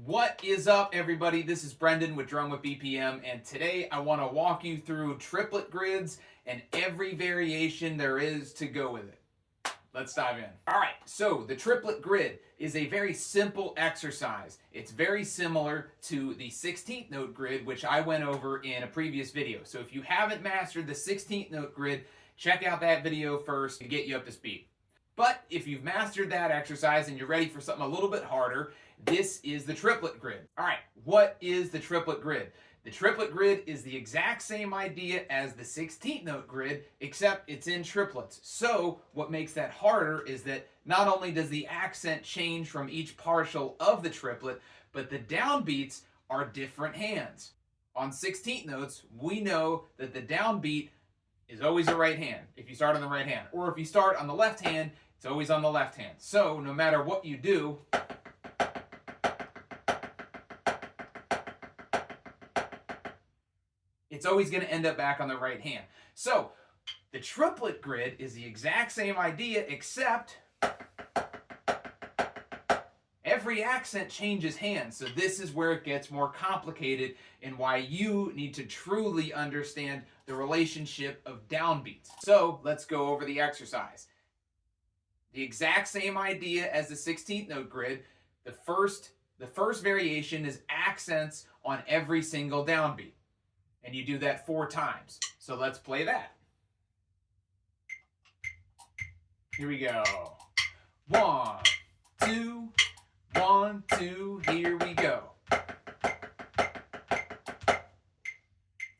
What is up, everybody? This is Brendan with Drum with BPM, and today I want to walk you through triplet grids and every variation there is to go with it. Let's dive in. All right, so the triplet grid is a very simple exercise. It's very similar to the 16th note grid, which I went over in a previous video. So if you haven't mastered the 16th note grid, check out that video first to get you up to speed. But if you've mastered that exercise and you're ready for something a little bit harder, this is the triplet grid. All right, what is the triplet grid? The triplet grid is the exact same idea as the 16th note grid, except it's in triplets. So what makes that harder is that not only does the accent change from each partial of the triplet, but the downbeats are different hands. On 16th notes, we know that the downbeat is always a right hand if you start on the right hand. Or if you start on the left hand, it's always on the left hand. So no matter what you do, it's always going to end up back on the right hand. So the triplet grid is the exact same idea, except every accent changes hands. So this is where it gets more complicated and why you need to truly understand the relationship of downbeats. So let's go over the exercise. The exact same idea as the 16th note grid. The first variation is accents on every single downbeat. And you do that 4 times. So let's play that. Here we go. 1, 2, 1, 2, here we go.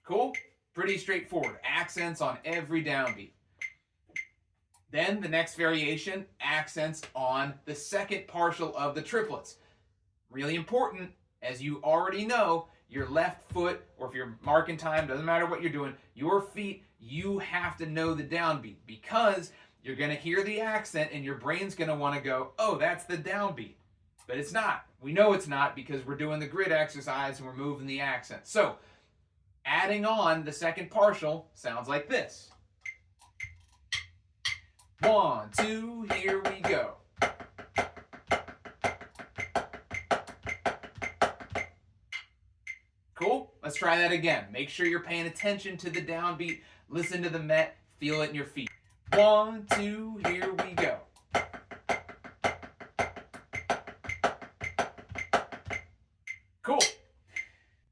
Cool? Pretty straightforward. Accents on every downbeat. Then the next variation, accents on the second partial of the triplets. Really important, as you already know, your left foot, or if you're marking time, doesn't matter what you're doing, your feet, you have to know the downbeat, because you're going to hear the accent and your brain's going to want to go, oh, that's the downbeat. But it's not. We know it's not because we're doing the grid exercise and we're moving the accent. So adding on the second partial sounds like this. 1, 2, here we go. Cool? Let's try that again. Make sure you're paying attention to the downbeat. Listen to the met. Feel it in your feet. 1, 2, here we go. Cool.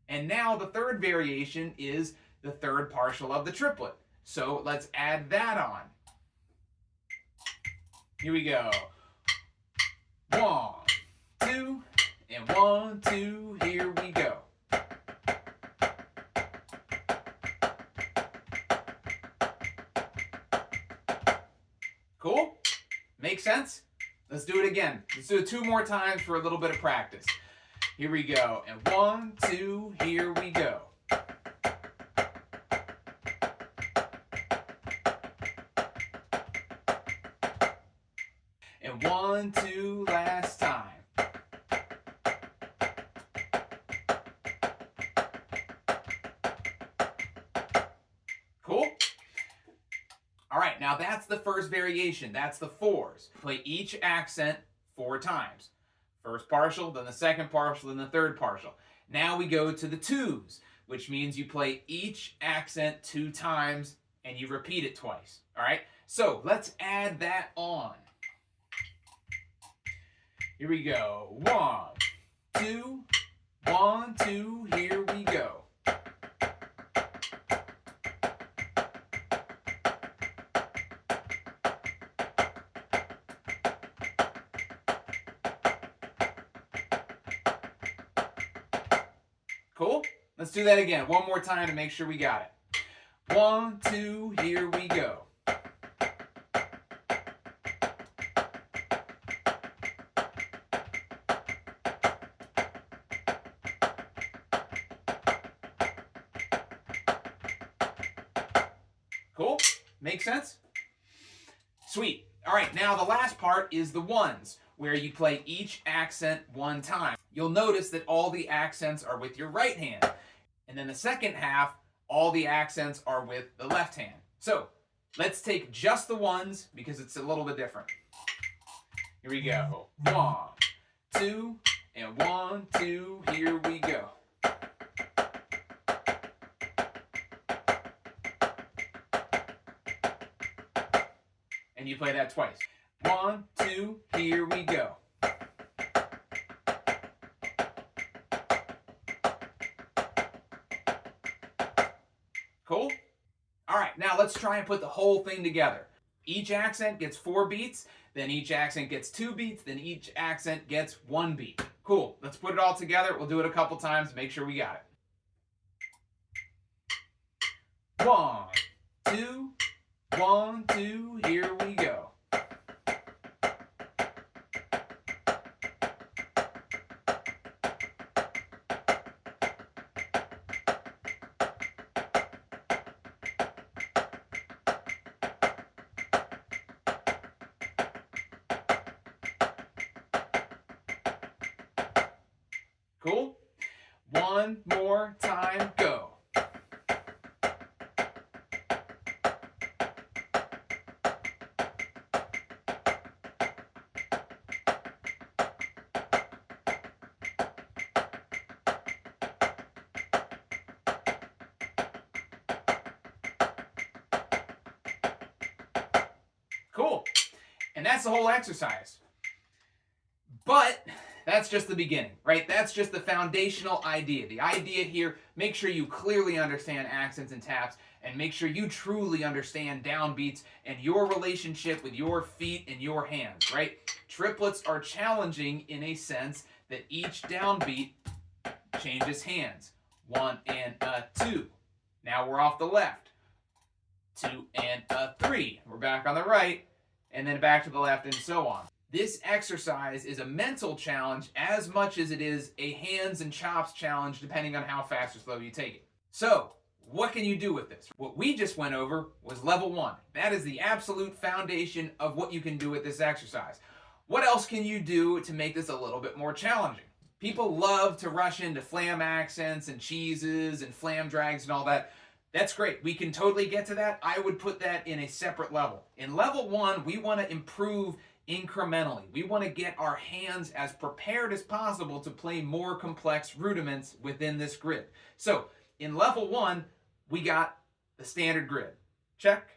And now the third variation is the third partial of the triplet. So let's add that on. Here we go. 1, 2, and 1, 2, here we go. Cool? Makes sense? Let's do it again. Let's do it 2 more times for a little bit of practice. Here we go. And 1, 2, here we go. And 1, 2, last time. Cool? All right, now that's the first variation. That's the 4s. Play each accent 4 times. First partial, then the second partial, then the third partial. Now we go to the 2s, which means you play each accent 2 times and you repeat it twice. All right? So let's add that on. Here we go. 1, 2, 1, 2, here we go. Cool? Let's do that again. 1 more time to make sure we got it. 1, 2, here we go. Cool? Makes sense? Sweet. All right, now the last part is the 1s, where you play each accent 1 time. You'll notice that all the accents are with your right hand. And then the second half, all the accents are with the left hand. So let's take just the 1s because it's a little bit different. Here we go. 1, 2, And 1, 2, here we go. And you play that twice. 1, 2, here we go. Cool? All right, now let's try and put the whole thing together. Each accent gets 4 beats, then each accent gets 2 beats, then each accent gets 1 beat. Cool, let's put it all together. We'll do it a couple times, make sure we got it. 1, 2, 1, 2, here we go. Cool? One more time, go. Cool. And that's the whole exercise. But that's just the beginning, right? That's just the foundational idea. The idea here, make sure you clearly understand accents and taps, and make sure you truly understand downbeats and your relationship with your feet and your hands, right? Triplets are challenging in a sense that each downbeat changes hands. 1 and a 2. Now we're off the left. 2 and a 3. We're back on the right, and then back to the left, and so on. This exercise is a mental challenge as much as it is a hands and chops challenge, depending on how fast or slow you take it. So, what can you do with this? What we just went over was level 1. That is the absolute foundation of what you can do with this exercise. What else can you do to make this a little bit more challenging? People love to rush into flam accents and cheeses and flam drags and all that. That's great. We can totally get to that. I would put that in a separate level. In level 1, we want to improve incrementally. We want to get our hands as prepared as possible to play more complex rudiments within this grid. So in level 1, we got the standard grid. Check.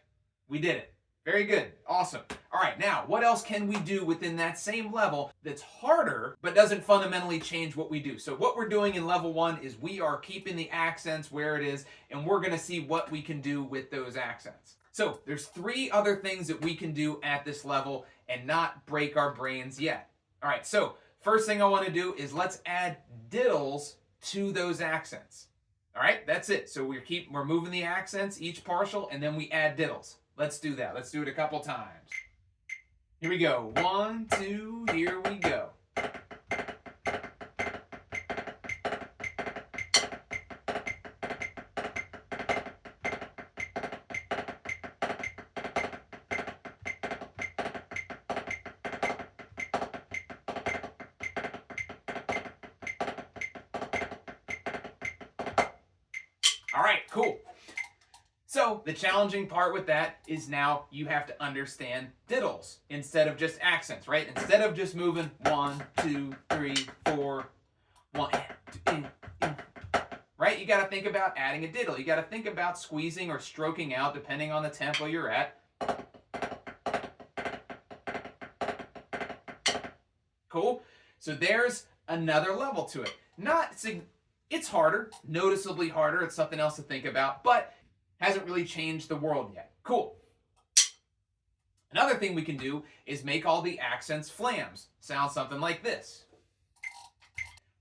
We did it. Very good. Awesome. All right, now what else can we do within that same level that's harder but doesn't fundamentally change what we do? So what we're doing in level 1 is we are keeping the accents where it is, and we're going to see what we can do with those accents. So there's 3 other things that we can do at this level and not break our brains yet. All right, so first thing I want to do is let's add diddles to those accents. All right, that's it. So we're moving the accents, each partial, and then we add diddles. Let's do that. Let's do it a couple times. Here we go. 1, 2, here we go. All right, cool. So the challenging part with that is now you have to understand diddles instead of just accents, right? Instead of just moving 1, 2, 3, 4, 1, 2, right? You got to think about adding a diddle. You got to think about squeezing or stroking out depending on the tempo you're at. Cool. So there's another level to it. It's harder, noticeably harder. It's something else to think about, but hasn't really changed the world yet. Cool. Another thing we can do is make all the accents flams. Sounds something like this.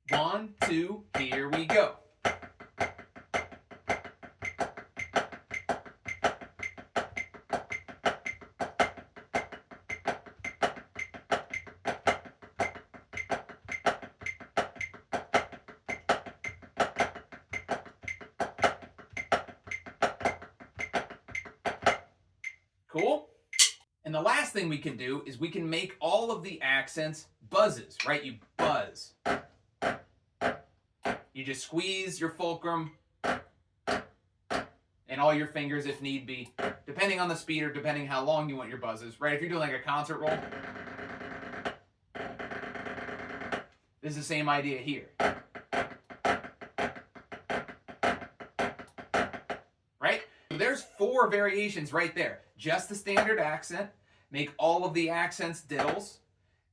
1, 2, here we go. Cool? And the last thing we can do is we can make all of the accents buzzes, right? You buzz. You just squeeze your fulcrum and all your fingers if need be, depending on the speed or depending how long you want your buzzes, right? If you're doing like a concert roll, This is the same idea here. Right? There's 4 variations right there. Just the standard accent, make all of the accents diddles,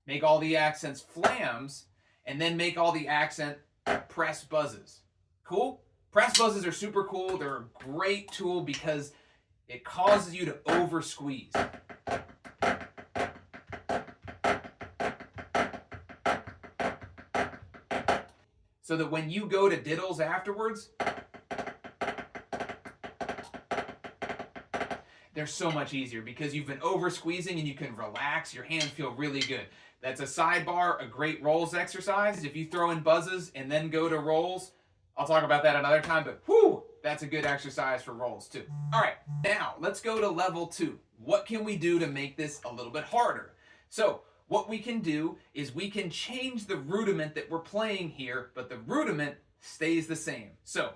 make all the accents flams, and then make all the accent press buzzes. Cool? Press buzzes are super cool. They're a great tool because it causes you to over squeeze. So that when you go to diddles afterwards, they're so much easier because you've been over squeezing and you can relax. Your hands feel really good. That's a sidebar, a great rolls exercise. If you throw in buzzes and then go to rolls, I'll talk about that another time, but whew, that's a good exercise for rolls too. All right, now let's go to level 2. What can we do to make this a little bit harder? So what we can do is we can change the rudiment that we're playing here, but the rudiment stays the same. So,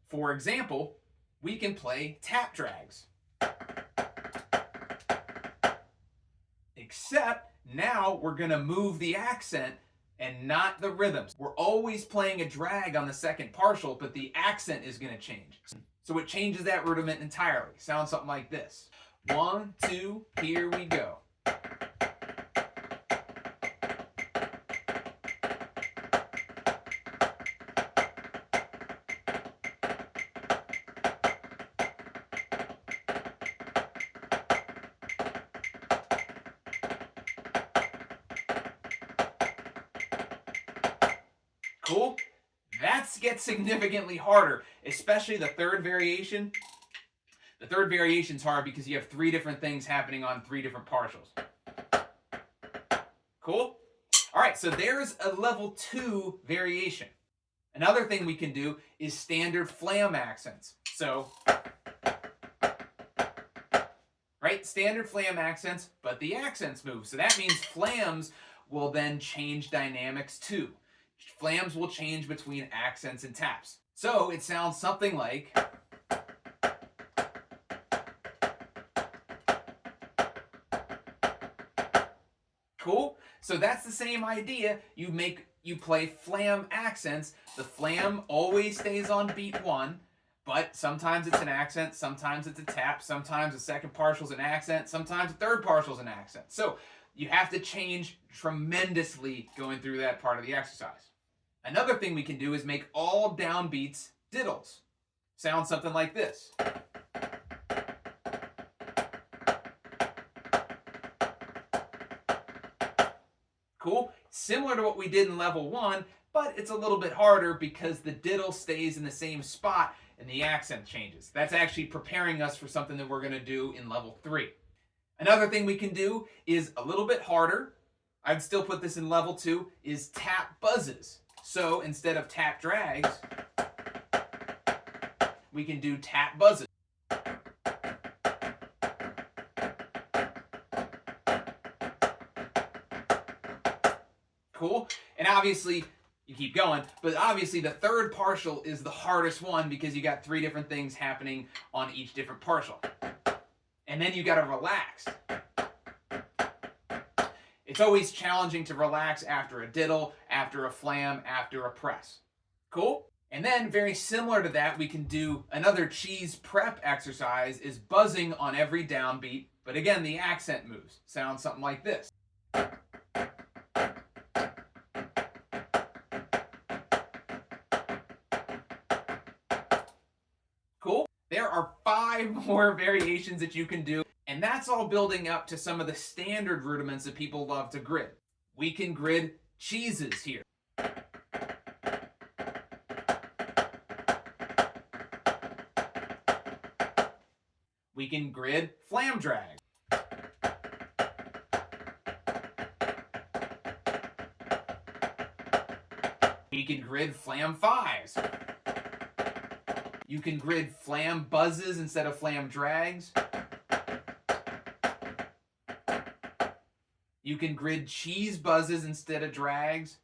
for example, we can play tap drags. Except now we're going to move the accent and not the rhythms. We're always playing a drag on the second partial, but the accent is going to change. So it changes that rudiment entirely. Sounds something like this. 1, 2, here we go. Cool? That gets significantly harder, especially the third variation. The third variation's hard because you have 3 different things happening on 3 different partials. Cool? All right, so there's a level 2 variation. Another thing we can do is standard flam accents. So, right, standard flam accents, but the accents move. So that means flams will then change dynamics too. Flams will change between accents and taps. So it sounds something like... Cool? So that's the same idea. You play flam accents. The flam always stays on beat 1, but sometimes it's an accent, sometimes it's a tap, sometimes the second partial's an accent, sometimes the third partial's an accent. So you have to change tremendously going through that part of the exercise. Another thing we can do is make all downbeats diddles. Sounds something like this. Cool? Similar to what we did in level 1, but it's a little bit harder because the diddle stays in the same spot and the accent changes. That's actually preparing us for something that we're going to do in level 3. Another thing we can do is a little bit harder. I'd still put this in level 2, is tap buzzes. So instead of tap drags, we can do tap buzzes. Cool? And obviously, you keep going, but obviously the third partial is the hardest one because you got 3 different things happening on each different partial. And then you got to relax. It's always challenging to relax after a diddle, after a flam, after a press. Cool? And then, very similar to that, we can do another cheese prep exercise, is buzzing on every downbeat, but again, the accent moves. Sounds something like this. Cool? There are 5 more variations that you can do. And that's all building up to some of the standard rudiments that people love to grid. We can grid cheeses here. We can grid flam drag. We can grid flam 5s. You can grid flam buzzes instead of flam drags. You can grid cheese buzzes instead of drags.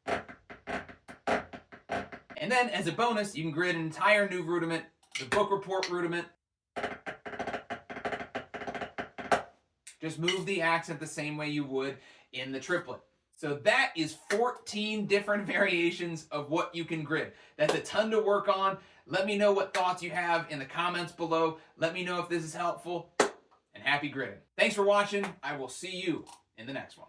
And then, as a bonus, you can grid an entire new rudiment, the book report rudiment. Just move the accent the same way you would in the triplet. So that is 14 different variations of what you can grid. That's a ton to work on. Let me know what thoughts you have in the comments below. Let me know if this is helpful, and happy gridding. Thanks for watching. I will see you in the next one.